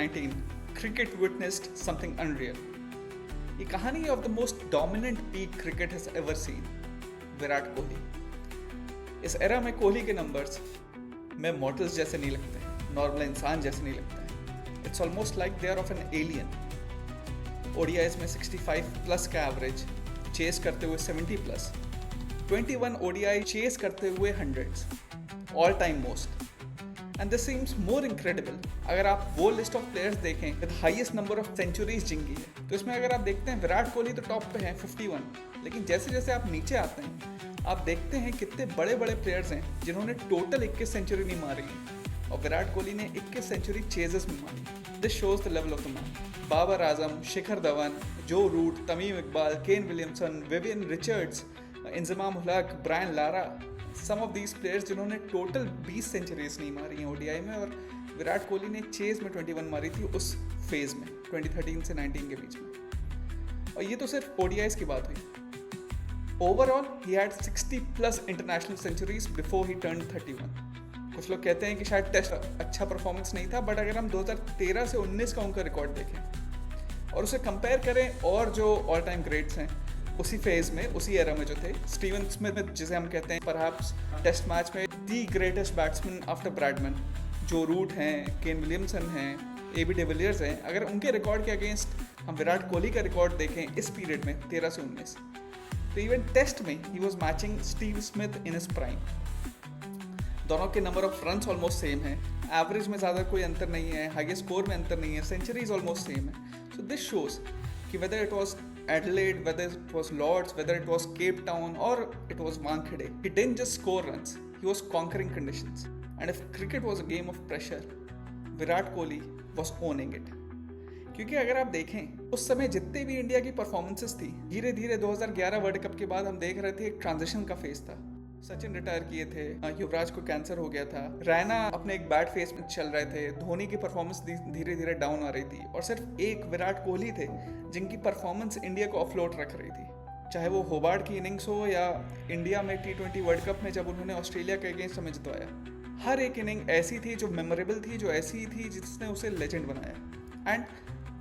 19, cricket witnessed something unreal. ये कहानी of the most dominant peak cricket has ever seen, Virat Kohli. इस era में कोहली के नंबर्स में मॉर्टल्स जैसे नहीं लगते हैं, नॉर्मल इंसान जैसे नहीं लगते हैं. It's almost like they are of an alien. ODIs में 65 प्लस का एवरेज चेस करते हुए 70 प्लस, 21 ओडीआई चेस करते हुए hundreds, all time most. And this seems more incredible अगर आप वो लिस्ट ऑफ प्लेयर्स देखें with highest number of centuries जिनकी है. तो इसमें अगर आप देखते हैं विराट कोहली तो टॉप पे हैं 51, लेकिन जैसे जैसे आप नीचे आते हैं आप देखते हैं कितने बड़े बड़े प्लेयर्स हैं जिन्होंने टोटल 21 सेंचुरी नहीं मारी है और विराट कोहली ने 21 सेंचुरी चेजेस में मारी. This shows the level of the man. Babar Azam, Shikhar Dhawan, Joe Root, Tamim Iqbal, Kane Williamson, Vivian Richards, Inzamam ul Haq, Brian Lara, some of these players जिन्होंने टोटल 20 सेंचुरीज नहीं मारी हैं ओडीआई में, और विराट कोहली ने चेज में 21 मारी थी उस फेज में 2013 से 19 के बीच में. और ये तो सिर्फ ओडीआईज की बात हुई. Overall he had 60 plus international centuries before he turn 31. कुछ लोग कहते हैं कि शायद टेस्ट अच्छा परफॉर्मेंस नहीं था, बट अगर हम 2013 से 19 का उनका रिकॉर्ड देखें और उसे कंपेयर करें और जो ऑल टाइम ग्रेट्स हैं उसी फेज में, उसी एरा में जो थे, स्टीवन स्मिथ जिसे हम कहते हैं परहैप्स टेस्ट मैच में the greatest batsman after Bradman, जो रूट हैं, केन विलियमसन हैं, एबी डिविलियर्स हैं, अगर उनके रिकॉर्ड के अगेंस्ट हम विराट कोहली का रिकॉर्ड देखें इस पीरियड में 13 से 19, तो इवन टेस्ट में he was matching Steve Smith in his prime. दोनों के number of runs almost same है, एवरेज में ज़्यादा कोई अंतर नहीं है, हाईएस्ट स्कोर में अंतर नहीं है, सेंचुरीज ऑलमोस्ट सेम है. सो दिस शोज कि whether it was Adelaide, whether it was Lords, whether it was Cape Town or it was Wankhede, he didn't just score runs, he was conquering conditions. And if cricket was a game of pressure, Virat Kohli was owning it. क्योंकि अगर आप देखें उस समय जितने भी India की performances थी, धीरे धीरे 2011 वर्ल्ड कप के बाद हम देख रहे थे एक ट्रांजिशन का फेज था. सचिन रिटायर किए थे, युवराज को कैंसर हो गया था, रैना अपने एक बैड फेज में चल रहे थे, धोनी की परफॉर्मेंस धीरे धीरे डाउन आ रही थी, और सिर्फ एक विराट कोहली थे जिनकी परफॉर्मेंस इंडिया को अफ्लोट रख रही थी. चाहे वो होबार्ट की इनिंग्स हो या इंडिया में T20 वर्ल्ड कप में जब उन्होंने ऑस्ट्रेलिया के अगेंस्ट हमें जितवाया, हर एक इनिंग ऐसी थी जो मेमोरेबल थी, जो ऐसी थी जिसने उसे लेजेंड बनाया. And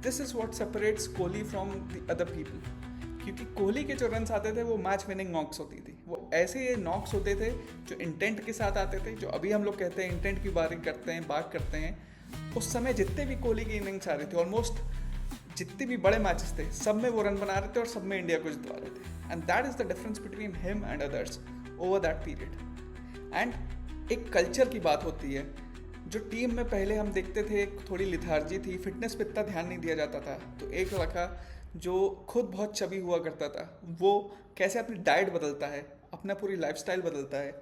this is what separates Kohli from the other people. क्योंकि कोहली के जो रन्स आते थे वो मैच विनिंग नॉक्स होती थी, वो ऐसे नॉक्स होते थे जो इंटेंट के साथ आते थे, जो अभी हम लोग कहते हैं इंटेंट की बात करते हैं. उस समय जितने भी कोहली की इनिंग्स आ रही थी, ऑलमोस्ट जितने भी बड़े मैचेस थे, सब में वो रन बना रहे थे और सब में इंडिया को जितवा रहे थे. And that is the difference between him and others over that period. And एक कल्चर की बात होती है, जो टीम में पहले हम देखते थे थोड़ी लिथार्जी थी, फिटनेस पे इतना ध्यान नहीं दिया जाता था. तो एक लड़का जो खुद बहुत चबी हुआ करता था, वो कैसे अपनी डाइट बदलता है, अपना पूरी लाइफस्टाइल बदलता है,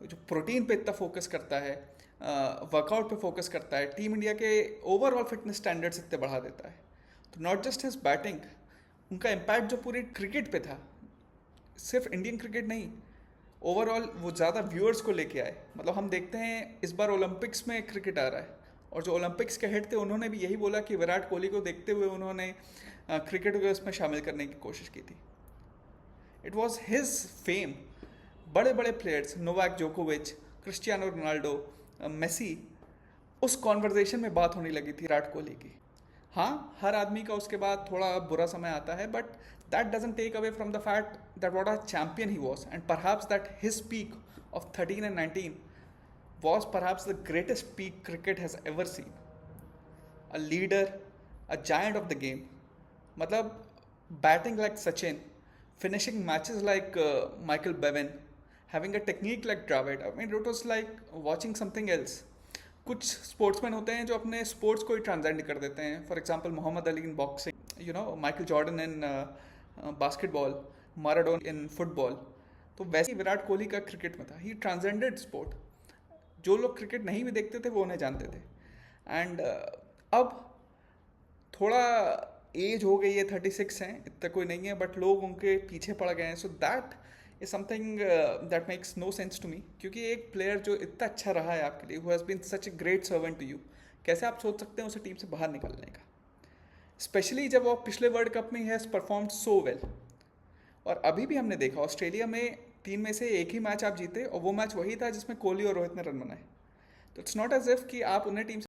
जो प्रोटीन पे इतना फोकस करता है, वर्कआउट पे फोकस करता है, टीम इंडिया के ओवरऑल फिटनेस स्टैंडर्ड्स इतने बढ़ा देता है. तो नॉट जस्ट हिज बैटिंग, उनका इम्पैक्ट जो पूरी क्रिकेट पे था, सिर्फ इंडियन क्रिकेट नहीं, ओवरऑल वो ज़्यादा व्यूअर्स को लेके आए. मतलब हम देखते हैं इस बार ओलंपिक्स में क्रिकेट आ रहा है, और जो ओलंपिक्स के हेड थे उन्होंने भी यही बोला कि विराट कोहली को देखते हुए उन्होंने क्रिकेट को इसमें शामिल करने की कोशिश की थी. It was his fame. बड़े बड़े प्लेयर्स, नोवाक जोकोविच, क्रिस्टियानो रोनाल्डो, मेसी, उस कॉन्वर्जेशन में बात होने लगी थी विराट कोहली की. हाँ, हर आदमी का उसके बाद थोड़ा बुरा समय आता है, but that doesn't take away from the fact that what a champion he was, and perhaps that his peak of 13 and 19 was perhaps the greatest peak cricket has ever seen. A leader, a giant of the game. मतलब batting like Sachin, finishing matches like Michael Bevan, having a technique like Dravid. I mean, it was like watching something else. कुछ sportsman होते हैं जो अपने sports को ही transcend कर देते हैं. For example Muhammad Ali in boxing, you know, Michael Jordan in basketball, Maradona in football. तो वैसे ही विराट कोहली का क्रिकेट में था. He transcended sport. जो लोग क्रिकेट नहीं भी देखते थे वो उन्हें जानते थे. एंड अब थोड़ा एज हो गई है, 36 हैं, इतना कोई नहीं है, बट लोग उनके पीछे पड़ गए हैं. So that is something that makes no sense to me. क्योंकि एक प्लेयर जो इतना अच्छा रहा है आपके लिए, who has been such a great servant to you, कैसे आप सोच सकते हैं उसे टीम से बाहर निकलने का, स्पेशली जब वो पिछले वर्ल्ड कप में he has performed so well. और अभी भी हमने देखा ऑस्ट्रेलिया में 3 में से एक ही मैच आप जीते, और वो मैच वही था जिसमें कोहली और रोहित ने रन बनाए. तो इट्स नॉट एज इफ कि आप उन्हें टीम